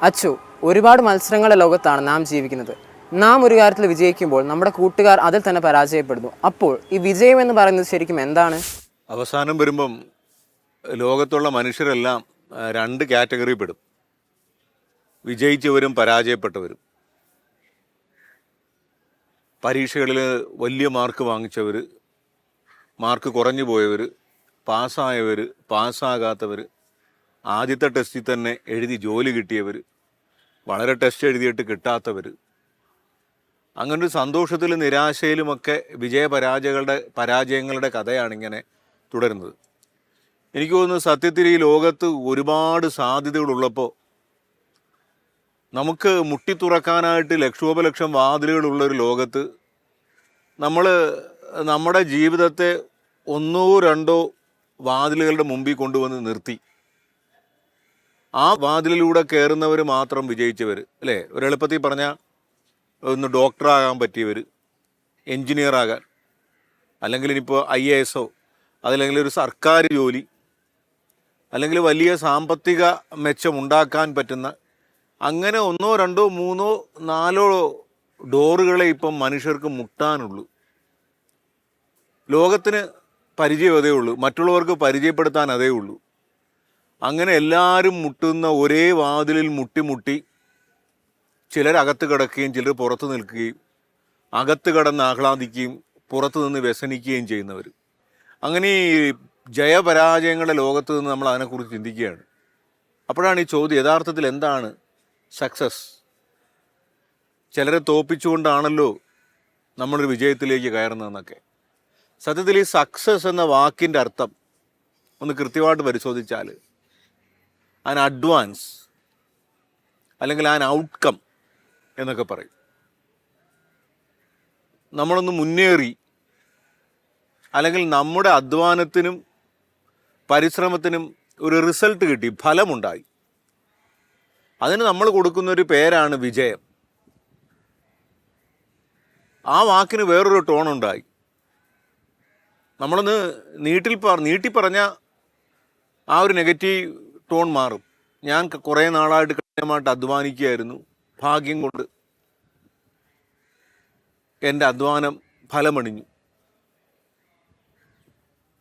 അച്ചു, ഒരുപാട് മത്സരങ്ങളുടെ ലോകത്താണ് നാം ജീവിക്കുന്നത്. നാം ഒരു കാര്യത്തിൽ വിജയിക്കുമ്പോൾ നമ്മുടെ കൂട്ടുകാർ അതിൽ തന്നെ പരാജയപ്പെടുന്നു. അപ്പോൾ ഈ വിജയം എന്ന് പറയുന്നത് ശരിക്കും എന്താണ്? അവസാനം വരുമ്പം ലോകത്തുള്ള മനുഷ്യരെല്ലാം രണ്ട് കാറ്റഗറി പെടും. വിജയിച്ചവരും പരാജയപ്പെട്ടവരും. പരീക്ഷകളിൽ വലിയ മാർക്ക് വാങ്ങിച്ചവർ, മാർക്ക് കുറഞ്ഞു പോയവർ, പാസ്സായവർ, പാസ്സാകാത്തവർ, ആദ്യത്തെ ടെസ്റ്റിൽ തന്നെ എഴുതി ജോലി കിട്ടിയവർ, വളരെ ടെസ്റ്റ് എഴുതിയിട്ട് കിട്ടാത്തവർ. അങ്ങനൊരു സന്തോഷത്തിലും നിരാശയിലുമൊക്കെ പരാജയങ്ങളുടെ കഥയാണിങ്ങനെ തുടരുന്നത്. എനിക്ക് തോന്നുന്നു സത്യത്തിൽ ഈ ലോകത്ത് ഒരുപാട് സാധ്യതകളുള്ളപ്പോൾ നമുക്ക് മുട്ടിത്തുറക്കാനായിട്ട് ലക്ഷോപലക്ഷം വാതിലുകളുള്ളൊരു ലോകത്ത് നമ്മൾ നമ്മുടെ ജീവിതത്തെ ഒന്നോ രണ്ടോ വാതിലുകളുടെ മുമ്പിൽ കൊണ്ടുവന്ന് നിർത്തി ആ വാതിലിലൂടെ കയറുന്നവർ മാത്രം വിജയിച്ചവർ, അല്ലേ? ഒരെളുപ്പത്തിൽ പറഞ്ഞാൽ ഒന്ന് ഡോക്ടറാകാൻ പറ്റിയവർ, എൻജിനീയർ ആകാൻ, അല്ലെങ്കിൽ ഇനിയിപ്പോൾ IAS അതല്ലെങ്കിൽ ഒരു സർക്കാർ ജോലി, അല്ലെങ്കിൽ വലിയ സാമ്പത്തിക മെച്ചമുണ്ടാക്കാൻ പറ്റുന്ന അങ്ങനെ ഒന്നോ രണ്ടോ മൂന്നോ നാലോ ഡോറുകളെ ഇപ്പം മനുഷ്യർക്ക് മുട്ടാനുള്ളൂ. ലോകത്തിന് പരിചയം അതേ ഉള്ളൂ, മറ്റുള്ളവർക്ക് പരിചയപ്പെടുത്താൻ അതേ ഉള്ളൂ. അങ്ങനെ എല്ലാവരും മുട്ടുന്ന ഒരേ വാതിലിൽ മുട്ടി ചിലരകത്ത് കിടക്കുകയും ചിലർ പുറത്ത് നിൽക്കുകയും, അകത്ത് കിടന്ന് ആഹ്ലാദിക്കുകയും പുറത്തു നിന്ന് വ്യസനിക്കുകയും ചെയ്യുന്നവർ. അങ്ങനെ ഈ ജയപരാജയങ്ങളുടെ ലോകത്ത് നിന്ന് നമ്മൾ അതിനെക്കുറിച്ച് ചിന്തിക്കുകയാണ്. അപ്പോഴാണ് ഈ ചോദ്യം, യഥാർത്ഥത്തിൽ എന്താണ് സക്സസ്? ചിലരെ തോൽപ്പിച്ചുകൊണ്ടാണല്ലോ നമ്മളൊരു വിജയത്തിലേക്ക് കയറുന്നതെന്നൊക്കെ. സത്യത്തിൽ ഈ സക്സസ് എന്ന വാക്കിൻ്റെ അർത്ഥം ഒന്ന് കൃത്യമായിട്ട് പരിശോധിച്ചാൽ ആൻ അഡ്വാൻസ് അല്ലെങ്കിൽ ആൻ ഔട്ട്കം എന്നൊക്കെ പറയും. നമ്മളൊന്ന് മുന്നേറി, അല്ലെങ്കിൽ നമ്മുടെ അധ്വാനത്തിനും പരിശ്രമത്തിനും ഒരു റിസൾട്ട് കിട്ടി, ഫലമുണ്ടായി. അതിന് നമ്മൾ കൊടുക്കുന്നൊരു പേരാണ് വിജയം. ആ വാക്കിന് വേറൊരു ടോണുണ്ടായി. നമ്മളൊന്ന് നീട്ടി പറഞ്ഞ ആ ഒരു നെഗറ്റീവ് ടോൺ മാറും. ഞാൻ കുറേ നാളായിട്ട് കഠിനമായിട്ട് അധ്വാനിക്കുകയായിരുന്നു, ഭാഗ്യം കൊണ്ട് എൻ്റെ അധ്വാനം ഫലമണിഞ്ഞു.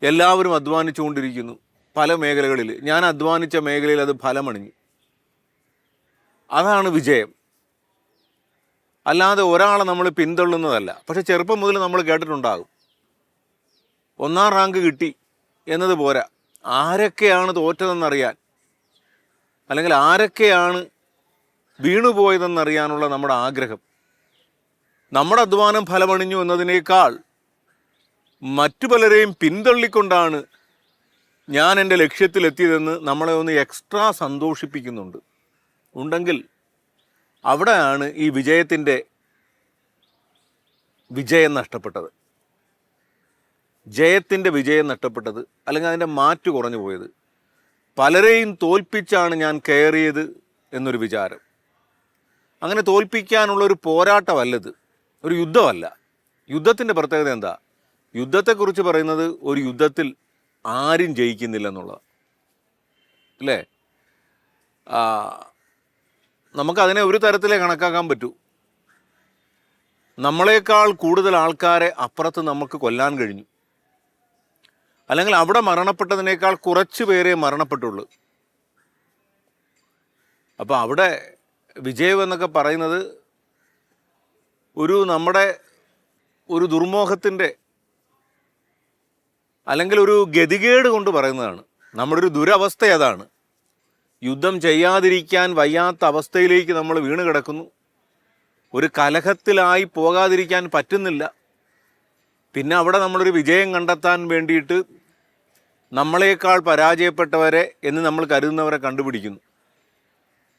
എല്ലാവരും അധ്വാനിച്ചുകൊണ്ടിരിക്കുന്നു പല മേഖലകളിൽ, ഞാൻ അധ്വാനിച്ച മേഖലയിൽ അത് ഫലമണിഞ്ഞു. അതാണ് വിജയം. അല്ലാതെ ഒരാളെ നമ്മൾ പിന്തള്ളുന്നതല്ല. പക്ഷെ ചെറുപ്പം മുതൽ നമ്മൾ കേട്ടിട്ടുണ്ടാകും, 1ാം റാങ്ക് കിട്ടി എന്നത് പോരാ, ആരൊക്കെയാണ് തോറ്റതെന്നറിയാൻ, അല്ലെങ്കിൽ ആരൊക്കെയാണ് വീണുപോയതെന്നറിയാനുള്ള നമ്മുടെ ആഗ്രഹം. നമ്മുടെ അധ്വാനം ഫലമണിഞ്ഞു എന്നതിനേക്കാൾ മറ്റു പലരെയും പിന്തള്ളിക്കൊണ്ടാണ് ഞാൻ എൻ്റെ ലക്ഷ്യത്തിലെത്തിയതെന്ന് നമ്മളെ ഒന്ന് എക്സ്ട്രാ സന്തോഷിപ്പിക്കുന്നുണ്ട് ഉണ്ടെങ്കിൽ അവിടെയാണ് ഈ വിജയത്തിൻ്റെ വിജയം നഷ്ടപ്പെട്ടത്, ജയത്തിൻ്റെ വിജയം നഷ്ടപ്പെട്ടത്, അല്ലെങ്കിൽ അതിൻ്റെ മാറ്റ് കുറഞ്ഞു പോയത്. പലരെയും തോൽപ്പിച്ചാണ് ഞാൻ കയറിയത് എന്നൊരു വിചാരം. അങ്ങനെ തോൽപ്പിക്കാനുള്ളൊരു പോരാട്ടമല്ലത്, ഒരു യുദ്ധമല്ല. യുദ്ധത്തിൻ്റെ പ്രത്യേകത എന്താ? യുദ്ധത്തെക്കുറിച്ച് പറയുന്നത് ഒരു യുദ്ധത്തിൽ ആരും ജയിക്കുന്നില്ല എന്നുള്ളത്, അല്ലേ? നമുക്കതിനെ ഒരു തരത്തിലേ കണക്കാക്കാൻ പറ്റൂ. നമ്മളെക്കാൾ കൂടുതൽ ആൾക്കാരെ അപ്പുറത്ത് നമുക്ക് കൊല്ലാൻ കഴിഞ്ഞു, അല്ലെങ്കിൽ അവിടെ മരണപ്പെട്ടതിനേക്കാൾ കുറച്ച് പേരെ മരണപ്പെട്ടുള്ളൂ. അപ്പോൾ അവിടെ വിജയം എന്നൊക്കെ പറയുന്നത് നമ്മുടെ ഒരു ദുർമോഹത്തിൻ്റെ അല്ലെങ്കിൽ ഒരു ഗതികേട് കൊണ്ട് പറയുന്നതാണ്. നമ്മുടെ ഒരു ദുരവസ്ഥ അതാണ്. യുദ്ധം ചെയ്യാതിരിക്കാൻ വയ്യാത്ത അവസ്ഥയിലേക്ക് നമ്മൾ വീണ് കിടക്കുന്നു. ഒരു കലഹത്തിലായി പോകാതിരിക്കാൻ പറ്റുന്നില്ല. പിന്നെ അവിടെ നമ്മളൊരു വിജയം കണ്ടെത്താൻ വേണ്ടിയിട്ട് നമ്മളെക്കാൾ പരാജയപ്പെട്ടവരെ എന്ന് നമ്മൾ കരുതുന്നവരെ കണ്ടുപിടിക്കുന്നു.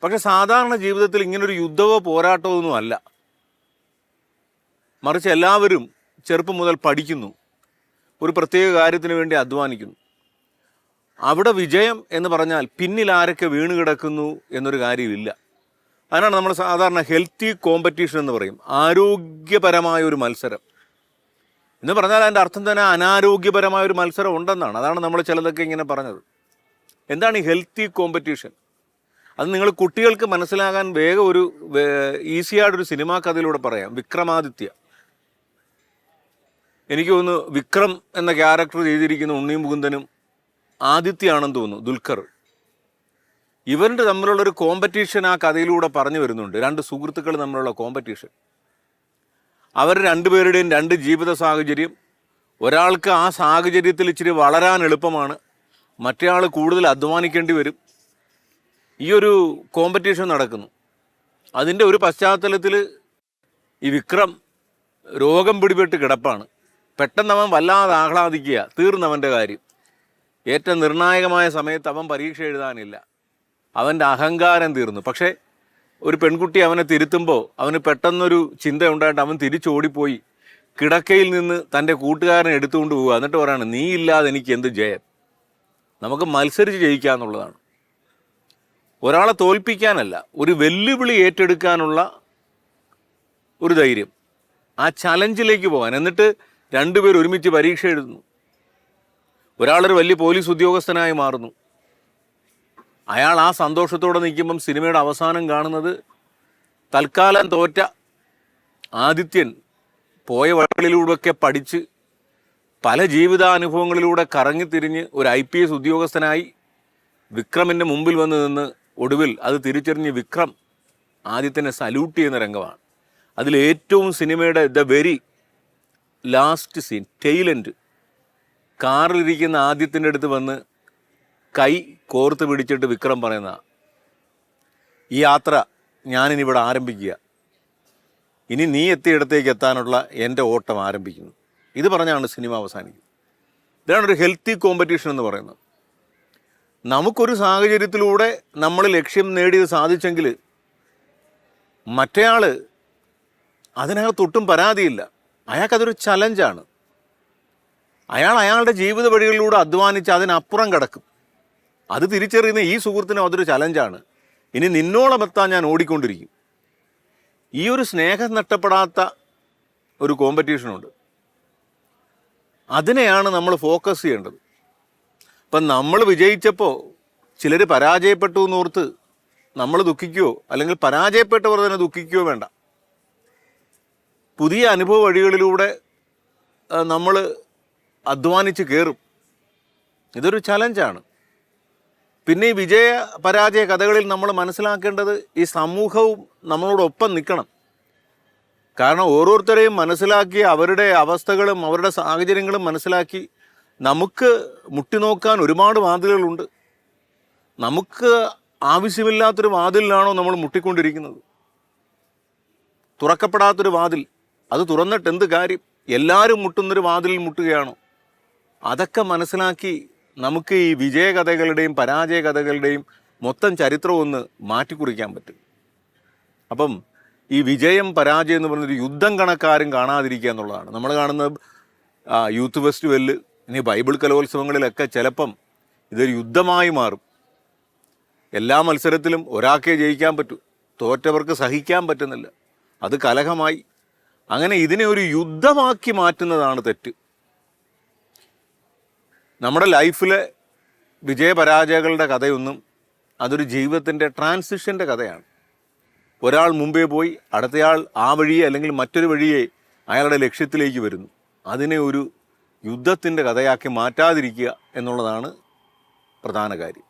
പക്ഷെ സാധാരണ ജീവിതത്തിൽ ഇങ്ങനൊരു യുദ്ധമോ പോരാട്ടമോ ഒന്നും അല്ല. മറിച്ച് എല്ലാവരും ചെറുപ്പം മുതൽ പഠിക്കുന്നു, ഒരു പ്രത്യേക കാര്യത്തിന് വേണ്ടി അധ്വാനിക്കുന്നു. അവിടെ വിജയം എന്ന് പറഞ്ഞാൽ പിന്നിൽ ആരൊക്കെ വീണ് കിടക്കുന്നു എന്നൊരു കാര്യമില്ല. അതിനാണ് നമ്മൾ സാധാരണ ഹെൽത്തി കോമ്പറ്റീഷൻ എന്ന് പറയും, ആരോഗ്യപരമായ ഒരു മത്സരം എന്ന് പറഞ്ഞാൽ അതിൻ്റെ അർത്ഥം തന്നെ അനാരോഗ്യപരമായ ഒരു മത്സരം ഉണ്ടെന്നാണ്. അതാണ് നമ്മൾ ചിലതൊക്കെ ഇങ്ങനെ പറഞ്ഞത്. എന്താണ് ഈ ഹെൽത്തി കോമ്പറ്റീഷൻ? അത് നിങ്ങൾ കുട്ടികൾക്ക് മനസ്സിലാകാൻ വേഗം ഒരു ഈസിയായിട്ടൊരു സിനിമാ കഥയിലൂടെ പറയാം. വിക്രമാദിത്യ. എനിക്ക് തോന്നുന്നു വിക്രം എന്ന ക്യാരക്ടർ ചെയ്തിരിക്കുന്ന ഉണ്ണി മുകുന്ദനും ആദിത്യയാണെന്ന് തോന്നുന്നു, ദുൽഖർ. ഇവരുടെ തമ്മിലുള്ളൊരു കോമ്പറ്റീഷൻ ആ കഥയിലൂടെ പറഞ്ഞു വരുന്നുണ്ട്. രണ്ട് സുഹൃത്തുക്കൾ തമ്മിലുള്ള കോമ്പറ്റീഷൻ. അവർ രണ്ടുപേരുടെയും രണ്ട് ജീവിത സാഹചര്യം. ഒരാൾക്ക് ആ സാഹചര്യത്തിൽ ഇച്ചിരി വളരാൻ എളുപ്പമാണ്, മറ്റേ ആൾ കൂടുതൽ അധ്വാനിക്കേണ്ടി വരും. ഈ ഒരു കോമ്പറ്റീഷൻ നടക്കുന്നു. അതിൻ്റെ ഒരു പശ്ചാത്തലത്തിൽ ഈ വിക്രം രോഗം പിടിപെട്ട് കിടപ്പാണ്. പെട്ടെന്ന് അവൻ വല്ലാതെ ആഹ്ലാദിക്കുക, തീർന്നവൻ്റെ കാര്യം. ഏറ്റവും നിർണായകമായ സമയത്ത് അവൻ പരീക്ഷ എഴുതാനില്ല, അവൻ്റെ അഹങ്കാരം തീർന്നു. പക്ഷേ ഒരു പെൺകുട്ടി അവനെ തിരുത്തുമ്പോൾ അവന് പെട്ടെന്നൊരു ചിന്ത ഉണ്ടായിട്ട് അവൻ തിരിച്ചോടിപ്പോയി കിടക്കയിൽ നിന്ന് തൻ്റെ കൂട്ടുകാരനെ എടുത്തുകൊണ്ട് പോവുക. എന്നിട്ട് പറയാണ്, നീ ഇല്ലാതെ എനിക്ക് എന്ത് ജയം. നമുക്ക് മത്സരിച്ച് ജയിക്കുക എന്നുള്ളതാണ്, ഒരാളെ തോൽപ്പിക്കാനല്ല, ഒരു വെല്ലുവിളി ഏറ്റെടുക്കാനുള്ള ഒരു ധൈര്യം, ആ ചലഞ്ചിലേക്ക് പോകാൻ. എന്നിട്ട് രണ്ടുപേർ ഒരുമിച്ച് പരീക്ഷ എഴുതുന്നു. ഒരാളൊരു വലിയ പോലീസ് ഉദ്യോഗസ്ഥനായി മാറുന്നു. അയാൾ ആ സന്തോഷത്തോടെ നിൽക്കുമ്പം സിനിമയുടെ അവസാനം കാണുന്നത് തൽക്കാലം തോറ്റ ആദിത്യൻ പോയ വഴികളിലൂടെയൊക്കെ പഠിച്ച് പല ജീവിതാനുഭവങ്ങളിലൂടെ കറങ്ങിത്തിരിഞ്ഞ് ഒരു IPS ഉദ്യോഗസ്ഥനായി വിക്രമിൻ്റെ മുമ്പിൽ വന്ന് നിന്ന് ഒടുവിൽ അത് തിരിച്ചറിഞ്ഞ് വിക്രം ആദിത്യനെ സല്യൂട്ട് ചെയ്യുന്ന രംഗമാണ്. അതിലേറ്റവും സിനിമയുടെ ദ വെരി ലാസ്റ്റ് സീൻ, ടെയിലെൻഡ്, കാറിലിരിക്കുന്ന ആദിത്യൻ്റെ അടുത്ത് വന്ന് കൈ കോർത്ത് പിടിച്ചിട്ട് വിക്രം പറയുന്ന, ഈ യാത്ര ഞാനിനിവിടെ ആരംഭിക്കുക, ഇനി നീ എത്തിയിടത്തേക്ക് എത്താനുള്ള എൻ്റെ ഓട്ടം ആരംഭിക്കുന്നു. ഇത് പറഞ്ഞാണ് സിനിമ അവസാനിക്കുന്നത്. ഇതാണ് ഒരു ഹെൽത്തി കോമ്പറ്റീഷൻ എന്ന് പറയുന്നത്. നമുക്കൊരു സാഹചര്യത്തിലൂടെ നമ്മൾ ലക്ഷ്യം നേടിയത് സാധിച്ചെങ്കിൽ മറ്റേയാൾ അതിനകത്തൊട്ടും പരാതിയില്ല, അയാൾക്കതൊരു ചലഞ്ചാണ്. അയാളുടെ ജീവിത വഴികളിലൂടെ അധ്വാനിച്ച് അതിനപ്പുറം കിടക്കും. അത് തിരിച്ചറിയുന്ന ഈ സുഹൃത്തിനും അതൊരു ചലഞ്ചാണ്. ഇനി നിന്നോളമെത്താൻ ഞാൻ ഓടിക്കൊണ്ടിരിക്കും. ഈ ഒരു സ്നേഹം നഷ്ടപ്പെടാത്ത ഒരു കോമ്പറ്റീഷനുണ്ട്, അതിനെയാണ് നമ്മൾ ഫോക്കസ് ചെയ്യേണ്ടത്. ഇപ്പം നമ്മൾ വിജയിച്ചപ്പോൾ ചിലർ പരാജയപ്പെട്ടു എന്നോർത്ത് നമ്മൾ ദുഃഖിക്കുകയോ അല്ലെങ്കിൽ പരാജയപ്പെട്ടവർ തന്നെ ദുഃഖിക്കുകയോ വേണ്ട. പുതിയ അനുഭവ വഴികളിലൂടെ നമ്മൾ അധ്വാനിച്ച് കയറും. ഇതൊരു ചലഞ്ചാണ്. പിന്നെ ഈ വിജയ പരാജയ കഥകളിൽ നമ്മൾ മനസ്സിലാക്കേണ്ടത് ഈ സമൂഹവും നമ്മളോടൊപ്പം നിൽക്കണം. കാരണം ഓരോരുത്തരെയും മനസ്സിലാക്കി അവരുടെ അവസ്ഥകളും അവരുടെ സാഹചര്യങ്ങളും മനസ്സിലാക്കി നമുക്ക് മുട്ടിനോക്കാൻ ഒരുപാട് വാതിലുകളുണ്ട്. നമുക്ക് ആവശ്യമില്ലാത്തൊരു വാതിലിലാണോ നമ്മൾ മുട്ടിക്കൊണ്ടിരിക്കുന്നത്? തുറക്കപ്പെടാത്തൊരു വാതിൽ, അത് തുറന്നിട്ട് എന്ത് കാര്യം? എല്ലാവരും മുട്ടുന്നൊരു വാതിലിൽ മുട്ടുകയാണോ? അതൊക്കെ മനസ്സിലാക്കി നമുക്ക് ഈ വിജയകഥകളുടെയും പരാജയ കഥകളുടെയും മൊത്തം ചരിത്രം ഒന്ന് മാറ്റിക്കുറിക്കാൻ പറ്റും. അപ്പം ഈ വിജയം പരാജയം എന്ന് പറയുന്നൊരു യുദ്ധം കണക്കാരും കാണാതിരിക്കുക എന്നുള്ളതാണ്. നമ്മൾ കാണുന്ന യൂത്ത് ഫെസ്റ്റിവലിൽ, ഇനി ബൈബിൾ കലോത്സവങ്ങളിലൊക്കെ ചിലപ്പം ഇതൊരു യുദ്ധമായി മാറും. എല്ലാ മത്സരത്തിലും ഒരാൾക്കേ ജയിക്കാൻ പറ്റൂ, തോറ്റവർക്ക് സഹിക്കാൻ പറ്റുന്നില്ല, അത് കലഹമായി. അങ്ങനെ ഇതിനെ ഒരു യുദ്ധമാക്കി മാറ്റുന്നതാണ് തെറ്റ്. നമ്മുടെ ലൈഫിലെ വിജയപരാജയങ്ങളുടെ കഥയൊന്നും, അതൊരു ജീവിതത്തിൻ്റെ ട്രാൻസിഷൻ്റെ കഥയാണ്. ഒരാൾ മുമ്പേ പോയി അടുത്തയാൾ ആ വഴിയെ അല്ലെങ്കിൽ മറ്റൊരു വഴിയെ അയാളുടെ ലക്ഷ്യത്തിലേക്ക് വരുന്നു. അതിനെ ഒരു യുദ്ധത്തിൻ്റെ കഥയാക്കി മാറ്റാതിരിക്കുക എന്നുള്ളതാണ് പ്രധാന കാര്യം.